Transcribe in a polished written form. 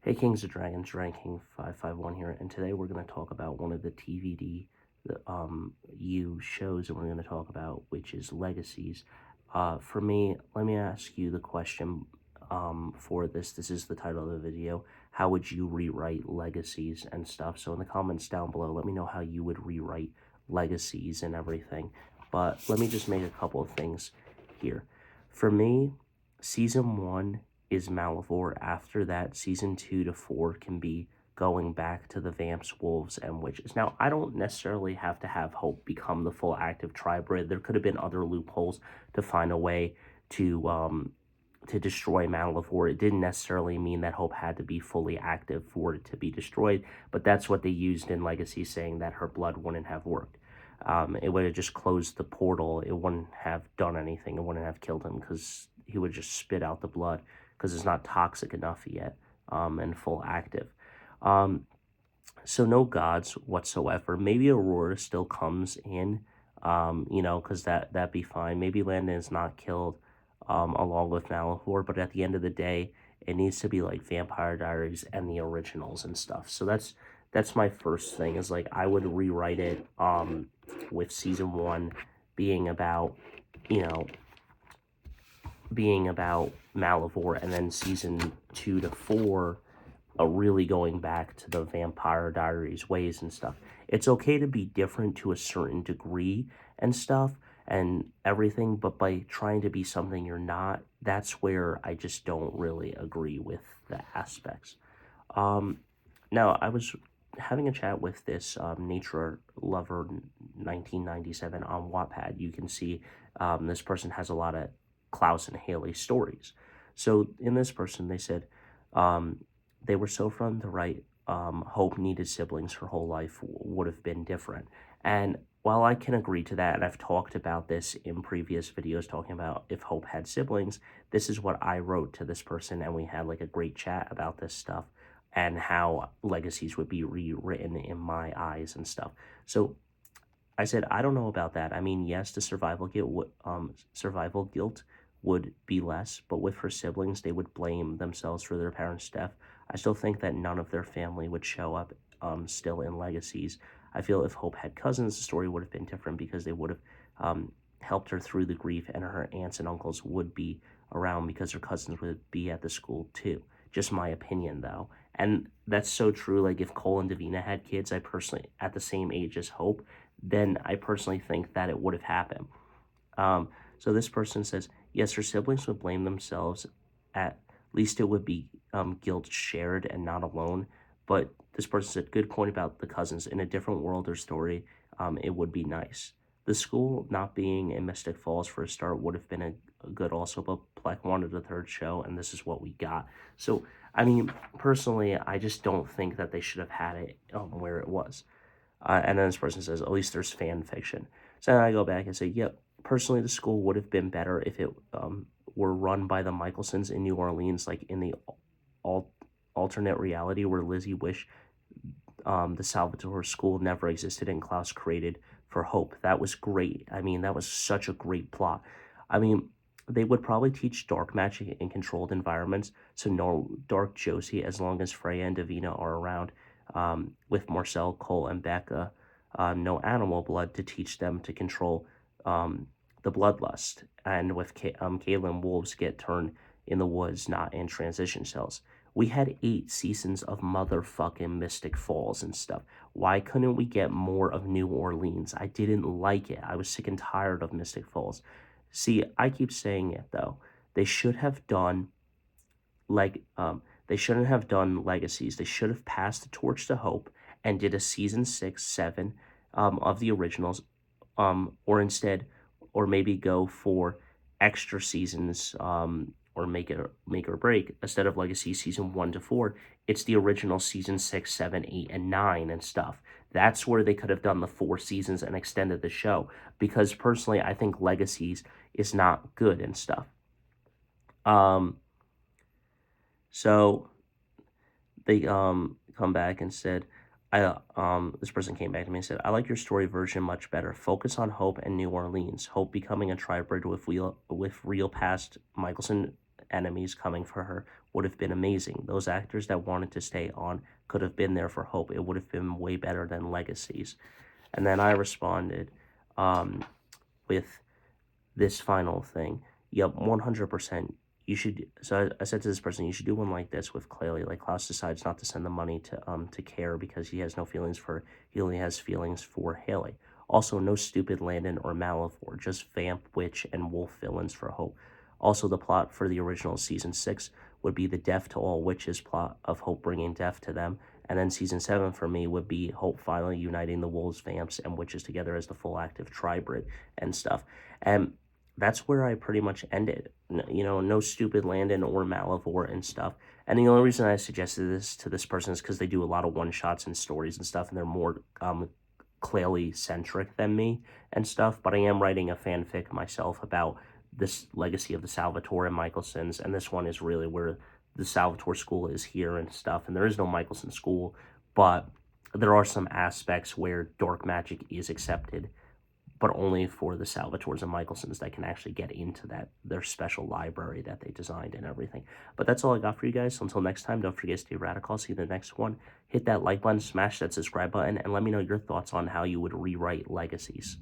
Hey Kings of Dragons, Ranking 551 here, and today we're going to talk about one of the TVD U shows that we're going to talk about, which is Legacies. For me, let me ask you the question for this. This is the title of the video. How would you rewrite Legacies and stuff? So in the comments down below, let me know how you would rewrite Legacies and everything. But let me just make a couple of things here. For me, Season 1 is Malivore. After that, Season 2 to 4 can be going back to the Vamps, Wolves, and Witches. Now, I don't necessarily have to have Hope become the full active Tribrid. There could have been other loopholes to find a way to destroy Malivore. It didn't necessarily mean that Hope had to be fully active for it to be destroyed, but that's what they used in Legacy, saying that her blood wouldn't have worked. It would have just closed the portal. It wouldn't have done anything. It wouldn't have killed him because he would just spit out the blood because it's not toxic enough yet and full active. So no gods whatsoever. Maybe Aurora still comes in, because that'd be fine. Maybe Landon is not killed along with Malivore, but at the end of the day, it needs to be like Vampire Diaries and the originals and stuff. So that's my first thing, is like I would rewrite it with Season 1 being about, Malivore, and then Season 2 to 4 really going back to the Vampire Diaries ways and stuff. It's okay to be different to a certain degree and stuff and everything, but by trying to be something you're not, that's where I just don't really agree with the aspects. Now, I was having a chat with this Nature Lover 1997 on Wattpad. You can see this person has a lot of Klaus and Haley stories. So in this person, they said they were so fun to write. Hope needed siblings. Her whole life would have been different. And while I can agree to that, and I've talked about this in previous videos talking about if Hope had siblings, this is what I wrote to this person, and we had like a great chat about this stuff and how Legacies would be rewritten in my eyes and stuff. So I said, I don't know about that. I mean, yes, the survival guilt would be less, but with her siblings, they would blame themselves for their parents' death. I still think that none of their family would show up still in Legacies. I feel if Hope had cousins, the story would have been different because they would have helped her through the grief, and her aunts and uncles would be around because her cousins would be at the school too. Just my opinion, though. And that's so true. Like, if Cole and Davina had kids, I personally, at the same age as Hope, then I personally think that it would have happened. So this person says, yes, her siblings would blame themselves. At least it would be guilt shared and not alone. But this person said, good point about the cousins. In a different world or story, it would be nice. The school not being in Mystic Falls for a start would have been a good also, but Pleck wanted a third show, and this is what we got. So, I mean, personally, I just don't think that they should have had it where it was. And then this person says, at least there's fan fiction. So then I go back and say, yep, personally, the school would have been better if it were run by the Michelsons in New Orleans, like in the alternate reality where Lizzie wished the Salvatore school never existed and Klaus created for Hope. That was great. I mean, that was such a great plot. I mean, they would probably teach dark magic in controlled environments, so no Dark Josie as long as Freya and Davina are around. With Marcel, Cole, and Becca, no animal blood to teach them to control the bloodlust. And with Kaylin, wolves get turned in the woods, not in transition cells. We had 8 seasons of motherfucking Mystic Falls and stuff. Why couldn't we get more of New Orleans? I didn't like it. I was sick and tired of Mystic Falls. See, I keep saying it, though. They should have done, they shouldn't have done Legacies. They should have passed the torch to Hope and did a Season 6, 7 of the originals, or instead, or maybe go for extra seasons, or make or break. Instead of Legacy Season 1 to 4, it's the original Season 6, 7, 8, and 9 and stuff. That's where they could have done the 4 seasons and extended the show, because personally, I think Legacies is not good and stuff. So they come back and said, this person came back to me and said, I like your story version much better. Focus on Hope and New Orleans. Hope becoming a Tribrid with real past Michelson enemies coming for her would have been amazing. Those actors that wanted to stay on could have been there for Hope. It would have been way better than Legacies. And then I responded with this final thing. Yep, 100%. You should. So I said to this person, you should do one like this with Clearly. Like Klaus decides not to send the money to Care because he has no feelings for. He only has feelings for Haley. Also, no stupid Landon or Malivore, just Vamp, Witch, and Wolf villains for Hope. Also, the plot for the original season 6 would be the death to all witches plot of Hope bringing death to them. And then season 7 for me would be Hope finally uniting the wolves, vamps, and witches together as the full active tribrid and stuff. And that's where I pretty much ended. You know, no stupid Landon or Malivore and stuff. And the only reason I suggested this to this person is because they do a lot of one-shots and stories and stuff, and they're more clearly centric than me and stuff. But I am writing a fanfic myself about this legacy of the Salvatore and Michelsons, and this one is really where the Salvatore school is here and stuff. And there is no Michelson school, but there are some aspects where dark magic is accepted, but only for the Salvatores and Michelsons that can actually get into their special library that they designed and everything. But that's all I got for you guys. So until next time, don't forget to stay radical. See you in the next one. Hit that like button, smash that subscribe button, and let me know your thoughts on how you would rewrite Legacies.